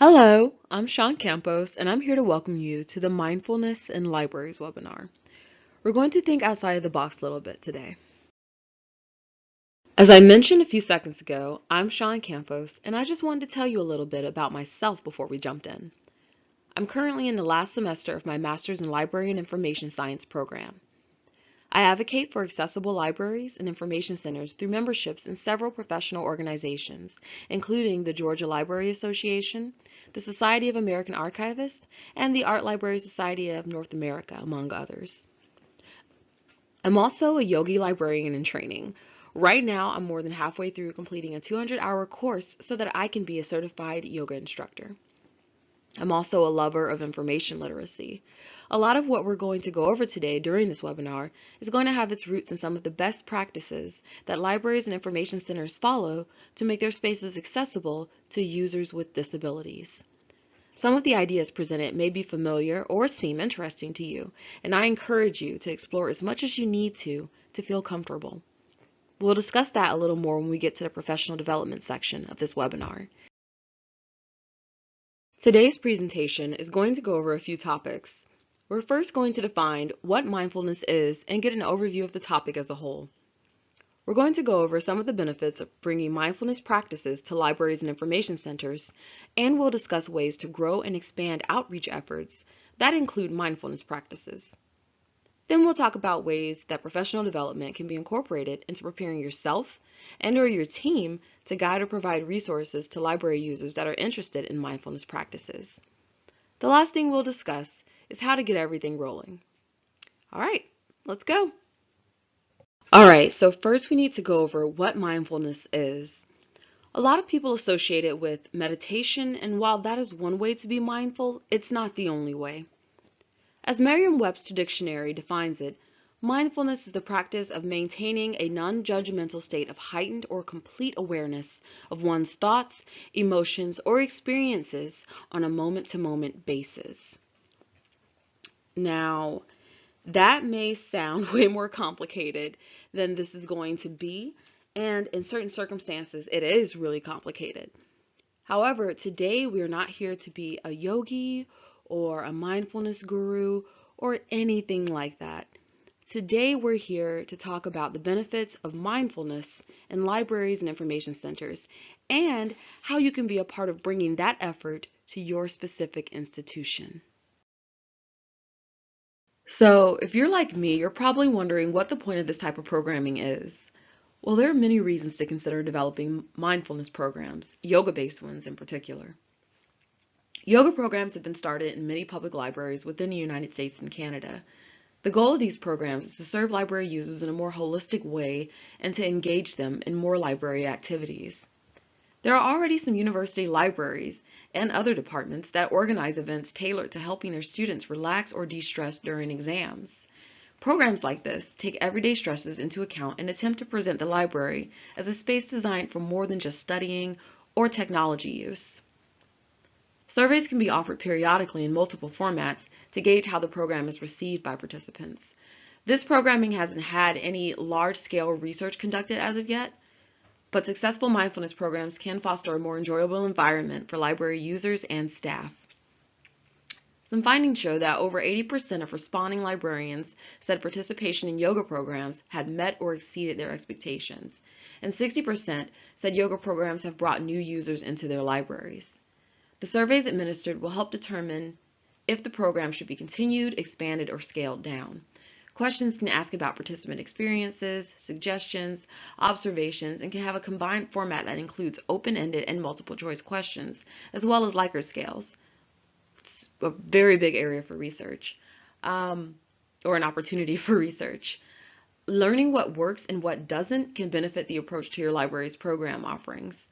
Hello, I'm Sean Campos, and I'm here to welcome you to the Mindfulness in Libraries webinar. We're going to think outside of the box a little bit today. As I mentioned a few seconds ago, I'm Sean Campos, and I just wanted to tell you a little bit about myself before we jumped in. I'm currently in the last semester of my Master's in Library and Information Science program. I advocate for accessible libraries and information centers through memberships in several professional organizations, including the Georgia Library Association, the Society of American Archivists, and the Art Library Society of North America, among others. I'm also a yogi librarian in training. Right now, I'm more than halfway through completing a 200-hour course so that I can be a certified yoga instructor. I'm also a lover of information literacy. A lot of what we're going to go over today during this webinar is going to have its roots in some of the best practices that libraries and information centers follow to make their spaces accessible to users with disabilities. Some of the ideas presented may be familiar or seem interesting to you, and I encourage you to explore as much as you need to feel comfortable. We'll discuss that a little more when we get to the professional development section of this webinar. Today's presentation is going to go over a few topics. We're first going to define what mindfulness is and get an overview of the topic as a whole. We're going to go over some of the benefits of bringing mindfulness practices to libraries and information centers, and we'll discuss ways to grow and expand outreach efforts that include mindfulness practices. Then we'll talk about ways that professional development can be incorporated into preparing yourself and/or your team to guide or provide resources to library users that are interested in mindfulness practices. The last thing we'll discuss is how to get everything rolling. All right, let's go. All right, so first we need to go over what mindfulness is. A lot of people associate it with meditation, and while that is one way to be mindful, it's not the only way. As Merriam-Webster Dictionary defines it, mindfulness is the practice of maintaining a non-judgmental state of heightened or complete awareness of one's thoughts, emotions, or experiences on a moment-to-moment basis. Now, that may sound way more complicated than this is going to be, and in certain circumstances, it is really complicated. However, today we are not here to be a yogi or a mindfulness guru or anything like that. Today we're here to talk about the benefits of mindfulness in libraries and information centers and how you can be a part of bringing that effort to your specific institution. So, if you're like me, you're probably wondering what the point of this type of programming is. Well, there are many reasons to consider developing mindfulness programs, yoga-based ones in particular. Yoga programs have been started in many public libraries within the United States and Canada. The goal of these programs is to serve library users in a more holistic way and to engage them in more library activities. There are already some university libraries and other departments that organize events tailored to helping their students relax or de-stress during exams. Programs like this take everyday stresses into account and attempt to present the library as a space designed for more than just studying or technology use. Surveys can be offered periodically in multiple formats to gauge how the program is received by participants. This programming hasn't had any large-scale research conducted as of yet, but successful mindfulness programs can foster a more enjoyable environment for library users and staff. Some findings show that over 80% of responding librarians said participation in yoga programs had met or exceeded their expectations, and 60% said yoga programs have brought new users into their libraries. The surveys administered will help determine if the program should be continued, expanded, or scaled down. Questions can ask about participant experiences, suggestions, observations, and can have a combined format that includes open-ended and multiple choice questions, as well as Likert scales. It's a very big area for research, or an opportunity for research. Learning what works and what doesn't can benefit the approach to your library's program offerings.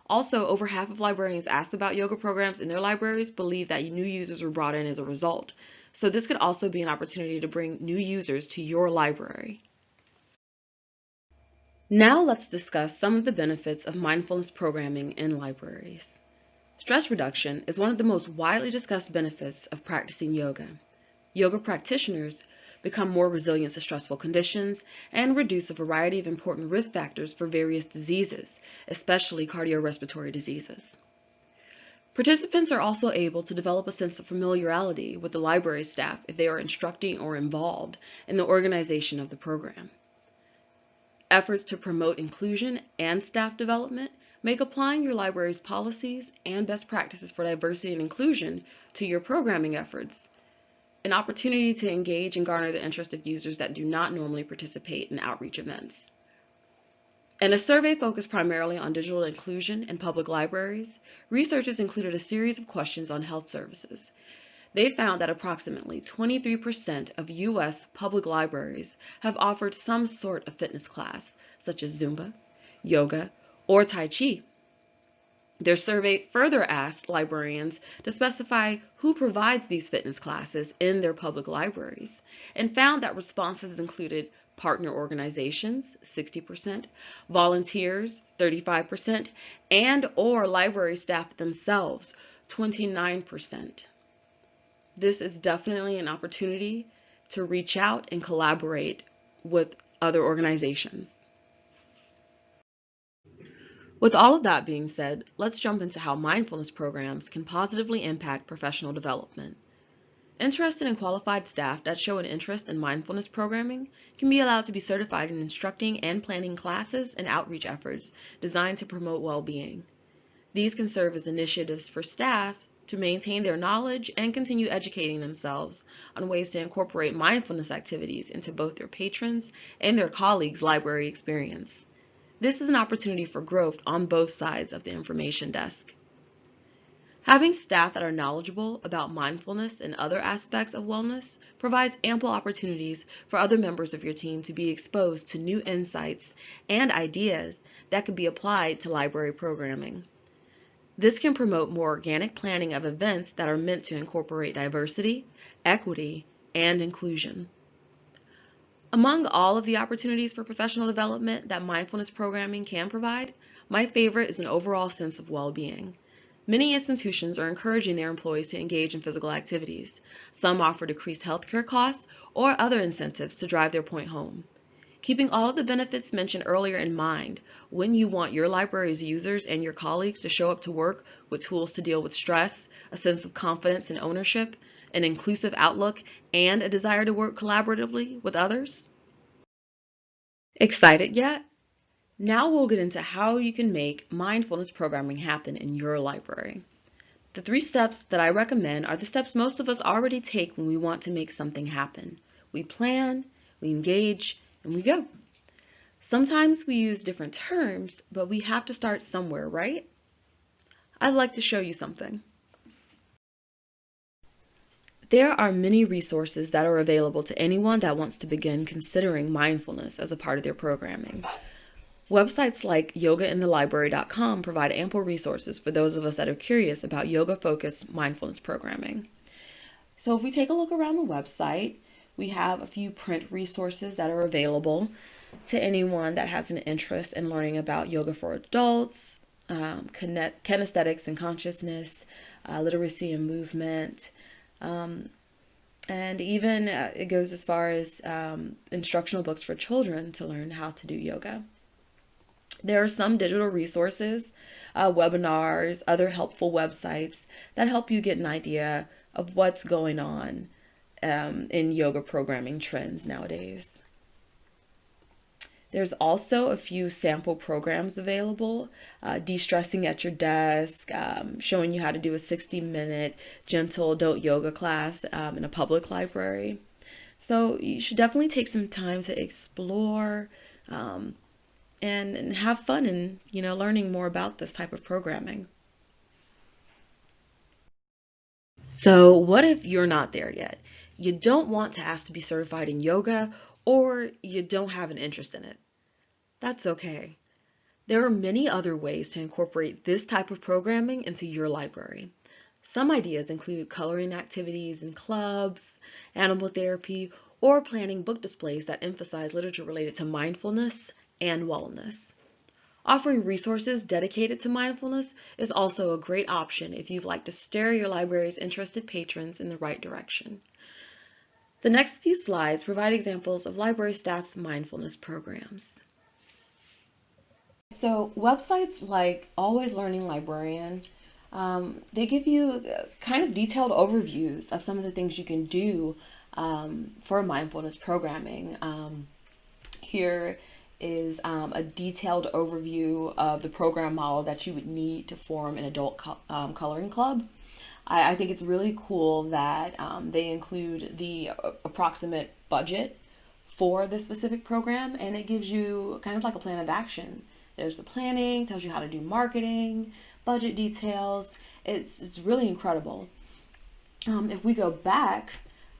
Also, over half of librarians asked about yoga programs in their libraries believe that new users were brought in as a result. So this could also be an opportunity to bring new users to your library. Now let's discuss some of the benefits of mindfulness programming in libraries. Stress reduction is one of the most widely discussed benefits of practicing yoga. Yoga practitioners become more resilient to stressful conditions and reduce a variety of important risk factors for various diseases, especially cardiorespiratory diseases. Participants are also able to develop a sense of familiarity with the library staff if they are instructing or involved in the organization of the program. Efforts to promote inclusion and staff development make applying your library's policies and best practices for diversity and inclusion to your programming efforts an opportunity to engage and garner the interest of users that do not normally participate in outreach events. In a survey focused primarily on digital inclusion in public libraries, researchers included a series of questions on health services. They found that approximately 23% of U.S. public libraries have offered some sort of fitness class, such as Zumba, yoga, or Tai Chi. Their survey further asked librarians to specify who provides these fitness classes in their public libraries and found that responses included partner organizations, 60%, volunteers, 35%, and or library staff themselves, 29%. This is definitely an opportunity to reach out and collaborate with other organizations. With all of that being said, let's jump into how mindfulness programs can positively impact professional development. Interested and qualified staff that show an interest in mindfulness programming can be allowed to be certified in instructing and planning classes and outreach efforts designed to promote well-being. These can serve as initiatives for staff to maintain their knowledge and continue educating themselves on ways to incorporate mindfulness activities into both their patrons and their colleagues' library experience. This is an opportunity for growth on both sides of the information desk. Having staff that are knowledgeable about mindfulness and other aspects of wellness provides ample opportunities for other members of your team to be exposed to new insights and ideas that can be applied to library programming. This can promote more organic planning of events that are meant to incorporate diversity, equity, and inclusion. Among all of the opportunities for professional development that mindfulness programming can provide, my favorite is an overall sense of well-being. Many institutions are encouraging their employees to engage in physical activities. Some offer decreased healthcare costs or other incentives to drive their point home. Keeping all of the benefits mentioned earlier in mind when you want your library's users and your colleagues to show up to work with tools to deal with stress, a sense of confidence and ownership, an inclusive outlook, and a desire to work collaboratively with others? Excited yet? Now we'll get into how you can make mindfulness programming happen in your library. The 3 steps that I recommend are the steps most of us already take when we want to make something happen. We plan, we engage, and we go. Sometimes we use different terms, but we have to start somewhere, right? I'd like to show you something. There are many resources that are available to anyone that wants to begin considering mindfulness as a part of their programming. Websites like yogainthelibrary.com provide ample resources for those of us that are curious about yoga-focused mindfulness programming. So if we take a look around the website, we have a few print resources that are available to anyone that has an interest in learning about yoga for adults, kinesthetics and consciousness, literacy and movement, and even it goes as far as instructional books for children to learn how to do yoga. There are some digital resources, webinars, other helpful websites that help you get an idea of what's going on in yoga programming trends nowadays. There's also a few sample programs available, de-stressing at your desk, showing you how to do a 60-minute gentle adult yoga class in a public library. So you should definitely take some time to explore and have fun in, learning more about this type of programming. So what if you're not there yet? You don't want to ask to be certified in yoga, or you don't have an interest in it. That's okay. There are many other ways to incorporate this type of programming into your library. Some ideas include coloring activities in clubs, animal therapy, or planning book displays that emphasize literature related to mindfulness and wellness. Offering resources dedicated to mindfulness is also a great option if you'd like to steer your library's interested patrons in the right direction. The next few slides provide examples of library staff's mindfulness programs. So websites like Always Learning Librarian They give you kind of detailed overviews of some of the things you can do for mindfulness programming. Here is a detailed overview of the program model that you would need to form an adult coloring club. I think it's really cool that they include the approximate budget for this specific program, and it gives you kind of like a plan of action. There's the planning, tells you how to do marketing, budget details. It's really incredible. If we go back,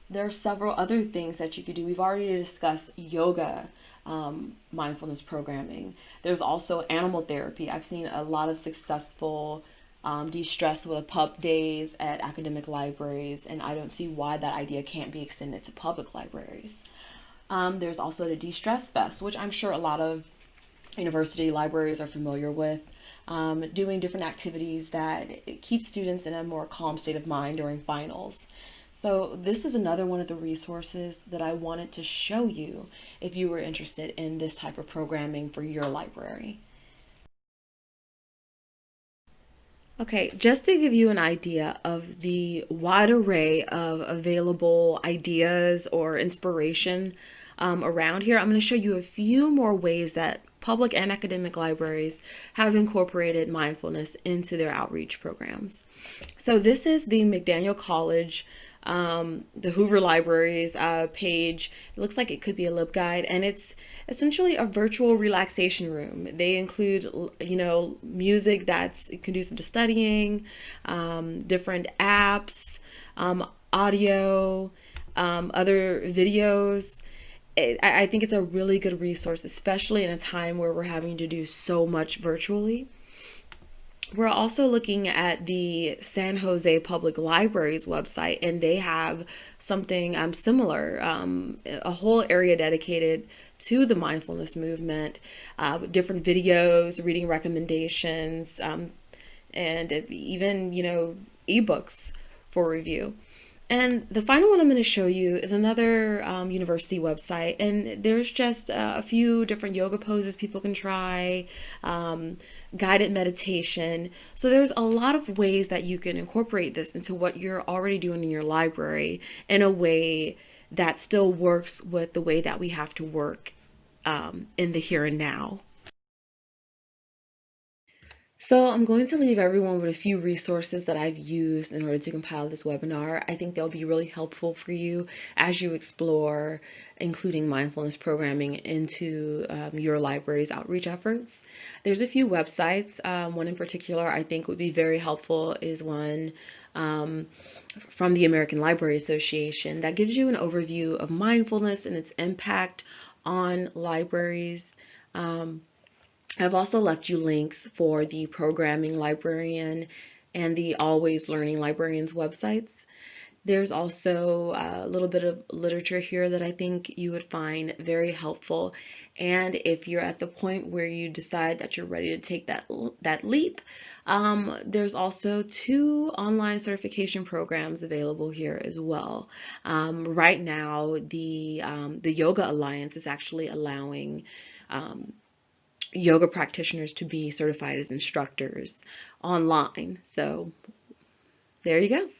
there are several other things that you could do. We've already discussed yoga, mindfulness programming. There's also animal therapy. I've seen a lot of successful de-stress with pup days at academic libraries, and I don't see why that idea can't be extended to public libraries. There's also the De-Stress Fest, which I'm sure a lot of university libraries are familiar with, doing different activities that keep students in a more calm state of mind during finals. So this is another one of the resources that I wanted to show you if you were interested in this type of programming for your library. Okay, just to give you an idea of the wide array of available ideas or inspiration around here, I'm going to show you a few more ways that public and academic libraries have incorporated mindfulness into their outreach programs. So this is the McDaniel College, the Hoover Library's page. It looks like it could be a LibGuide, and it's essentially a virtual relaxation room. They include, music that's conducive to studying, different apps, audio, other videos. I think it's a really good resource, especially in a time where we're having to do so much virtually. We're also looking at the San Jose Public Library's website, and they have something similar, a whole area dedicated to the mindfulness movement, different videos, reading recommendations, and even, ebooks for review. And the final one I'm going to show you is another university website, and there's just a few different yoga poses people can try, guided meditation. So there's a lot of ways that you can incorporate this into what you're already doing in your library in a way that still works with the way that we have to work in the here and now. So I'm going to leave everyone with a few resources that I've used in order to compile this webinar. I think they'll be really helpful for you as you explore including mindfulness programming into your library's outreach efforts. There's a few websites. One in particular I think would be very helpful is one from the American Library Association that gives you an overview of mindfulness and its impact on libraries. I've also left you links for the Programming Librarian and the Always Learning Librarian's websites. There's also a little bit of literature here that I think you would find very helpful. And if you're at the point where you decide that you're ready to take that leap, there's also 2 online certification programs available here as well. Right now, the Yoga Alliance is actually allowing yoga practitioners to be certified as instructors online. So there you go.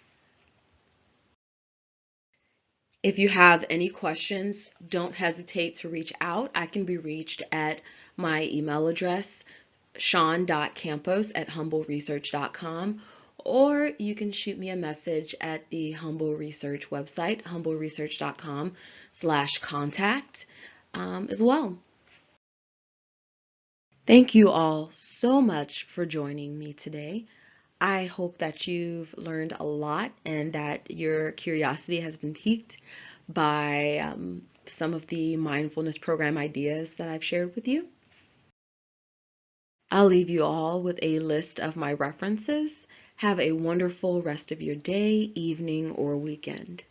If you have any questions, don't hesitate to reach out. I can be reached at my email address, sean.campos@humbleresearch.com, or you can shoot me a message at the Humble Research website, humbleresearch.com/contact as well. Thank you all so much for joining me today. I hope that you've learned a lot and that your curiosity has been piqued by some of the mindfulness program ideas that I've shared with you. I'll leave you all with a list of my references. Have a wonderful rest of your day, evening, or weekend.